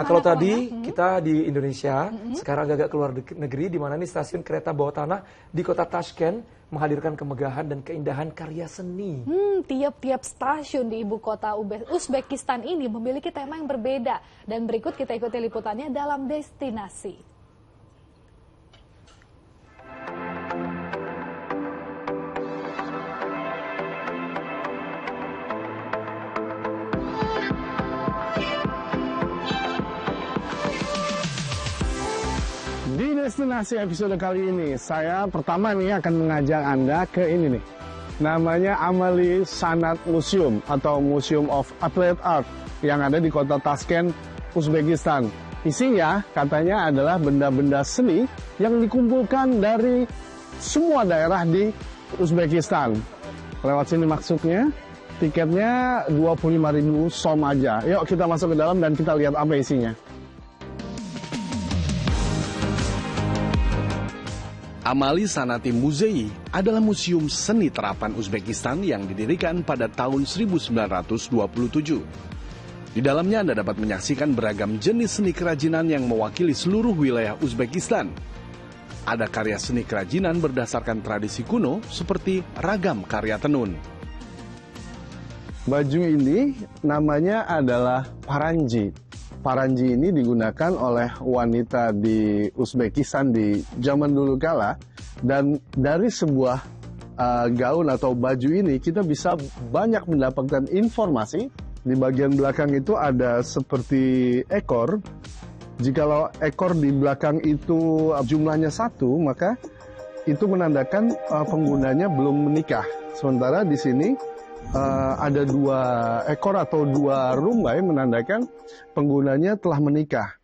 Nah, kalau tadi kita di Indonesia, sekarang agak keluar negeri, di mana nih stasiun kereta bawah tanah di kota Tashkent menghadirkan kemegahan dan keindahan karya seni. Tiap-tiap stasiun di ibu kota Uzbekistan ini memiliki tema yang berbeda. Dan berikut kita ikuti liputannya dalam Destinasi. Di Destinasi episode kali ini, saya pertama nih akan mengajak Anda ke ini nih. Namanya Amali Sanat Museum atau Museum of Applied Art yang ada di kota Tashkent, Uzbekistan. Isinya katanya adalah benda-benda seni yang dikumpulkan dari semua daerah di Uzbekistan. Lewat sini maksudnya, tiketnya 25.000 som aja. Yuk kita masuk ke dalam dan kita lihat apa isinya. Amali Sanati Muzei adalah museum seni terapan Uzbekistan yang didirikan pada tahun 1927. Di dalamnya Anda dapat menyaksikan beragam jenis seni kerajinan yang mewakili seluruh wilayah Uzbekistan. Ada karya seni kerajinan berdasarkan tradisi kuno seperti ragam karya tenun. Baju ini namanya adalah paranji. Paranji ini digunakan oleh wanita di Uzbekistan di zaman dulu kala, dan dari sebuah gaun atau baju ini kita bisa banyak mendapatkan informasi. Di bagian belakang itu ada seperti ekor. Jikalau ekor di belakang itu jumlahnya 1, maka itu menandakan penggunanya belum menikah. Sementara di sini ada 2 ekor atau 2 rumbai menandakan penggunanya telah menikah.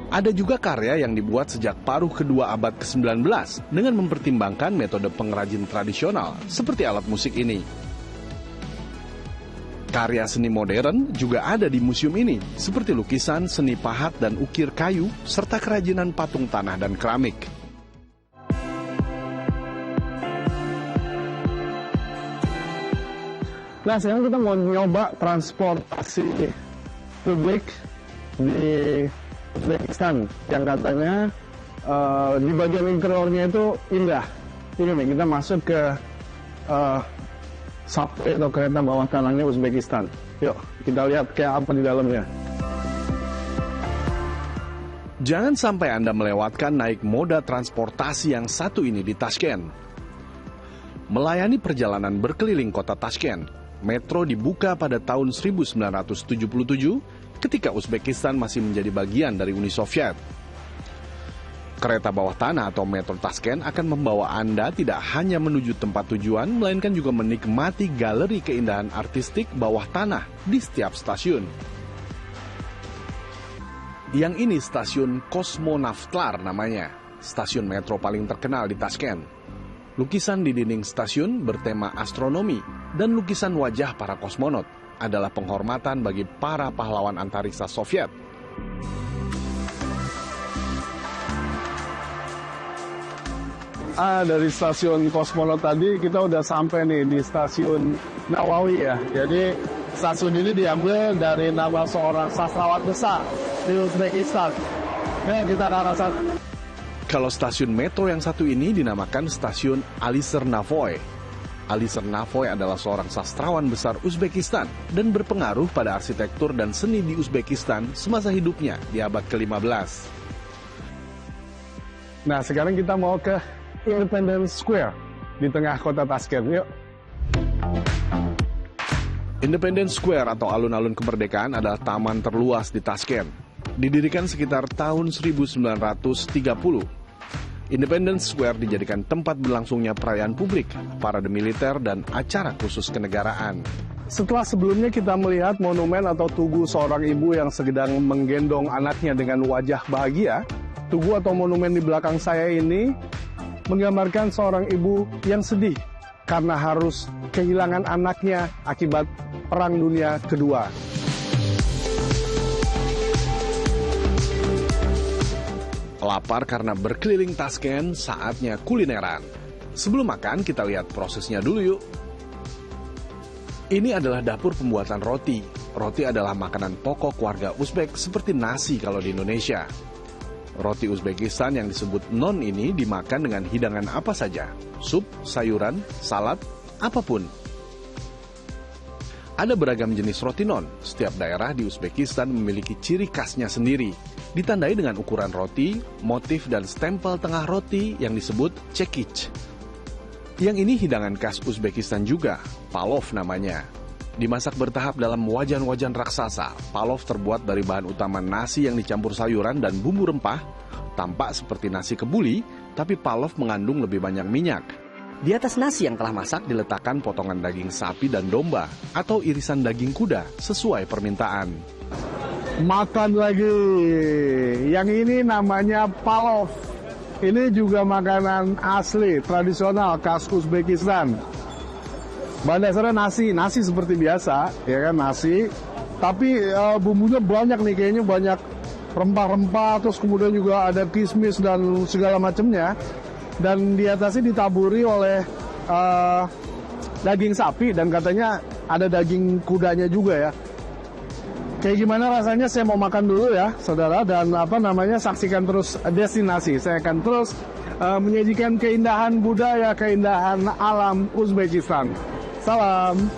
Ada juga karya yang dibuat sejak paruh kedua abad ke-19 dengan mempertimbangkan metode pengrajin tradisional seperti alat musik ini. Karya seni modern juga ada di museum ini, seperti lukisan, seni pahat dan ukir kayu, serta kerajinan patung tanah dan keramik. Nah, sekarang kita mau nyoba transportasi publik di Uzbekistan yang katanya di bagian interiornya itu indah. Ini nih, kita masuk ke subway atau kereta bawah tanahnya Uzbekistan. Yuk, kita lihat kayak apa di dalamnya. Jangan sampai Anda melewatkan naik moda transportasi yang satu ini di Tashkent. Melayani perjalanan berkeliling kota Tashkent, metro dibuka pada tahun 1977 ketika Uzbekistan masih menjadi bagian dari Uni Soviet. Kereta bawah tanah atau metro Tashkent akan membawa Anda tidak hanya menuju tempat tujuan, melainkan juga menikmati galeri keindahan artistik bawah tanah di setiap stasiun. Yang ini stasiun Kosmonavtlar namanya, stasiun metro paling terkenal di Tashkent. Lukisan di dinding stasiun bertema astronomi dan lukisan wajah para kosmonot adalah penghormatan bagi para pahlawan antariksa Soviet. Dari stasiun kosmonot tadi kita udah sampai nih di stasiun Nawawi ya. Jadi stasiun ini diambil dari nama seorang sastrawan besar di Uzbekistan. Ya, kita ke arah sana. Kalau stasiun metro yang satu ini dinamakan stasiun Alisher Navoy. Alisher Navoy adalah seorang sastrawan besar Uzbekistan dan berpengaruh pada arsitektur dan seni di Uzbekistan semasa hidupnya di abad ke-15. Nah, sekarang kita mau ke Independence Square di tengah kota Tashkent. Yuk. Independence Square atau alun-alun kemerdekaan adalah taman terluas di Tashkent. Didirikan sekitar tahun 1930. Independence Square dijadikan tempat berlangsungnya perayaan publik, parade militer, dan acara khusus kenegaraan. Setelah sebelumnya kita melihat monumen atau tugu seorang ibu yang sedang menggendong anaknya dengan wajah bahagia, tugu atau monumen di belakang saya ini menggambarkan seorang ibu yang sedih karena harus kehilangan anaknya akibat Perang Dunia Kedua. Lapar karena berkeliling Tashkent, saatnya kulineran. Sebelum makan, kita lihat prosesnya dulu yuk. Ini adalah dapur pembuatan roti. Roti adalah makanan pokok warga Uzbek seperti nasi kalau di Indonesia. Roti Uzbekistan yang disebut non ini dimakan dengan hidangan apa saja, sup, sayuran, salad, apapun. Ada beragam jenis roti non. Setiap daerah di Uzbekistan memiliki ciri khasnya sendiri. Ditandai dengan ukuran roti, motif dan stempel tengah roti yang disebut chekic. Yang ini hidangan khas Uzbekistan juga, palov namanya. Dimasak bertahap dalam wajan-wajan raksasa, palov terbuat dari bahan utama nasi yang dicampur sayuran dan bumbu rempah. Tampak seperti nasi kebuli, tapi palov mengandung lebih banyak minyak. Di atas nasi yang telah masak diletakkan potongan daging sapi dan domba atau irisan daging kuda sesuai permintaan. Makan lagi. Yang ini namanya palov. Ini juga makanan asli, tradisional, khas Uzbekistan. Bahan dasarnya nasi seperti biasa, ya kan, nasi. Tapi bumbunya banyak nih, kayaknya banyak rempah-rempah, terus kemudian juga ada kismis dan segala macamnya. Dan di atasnya ditaburi oleh daging sapi dan katanya ada daging kudanya juga ya. Kayak gimana rasanya saya mau makan dulu ya, saudara, dan saksikan terus destinasi. Saya akan terus menyajikan keindahan budaya, keindahan alam Uzbekistan. Salam.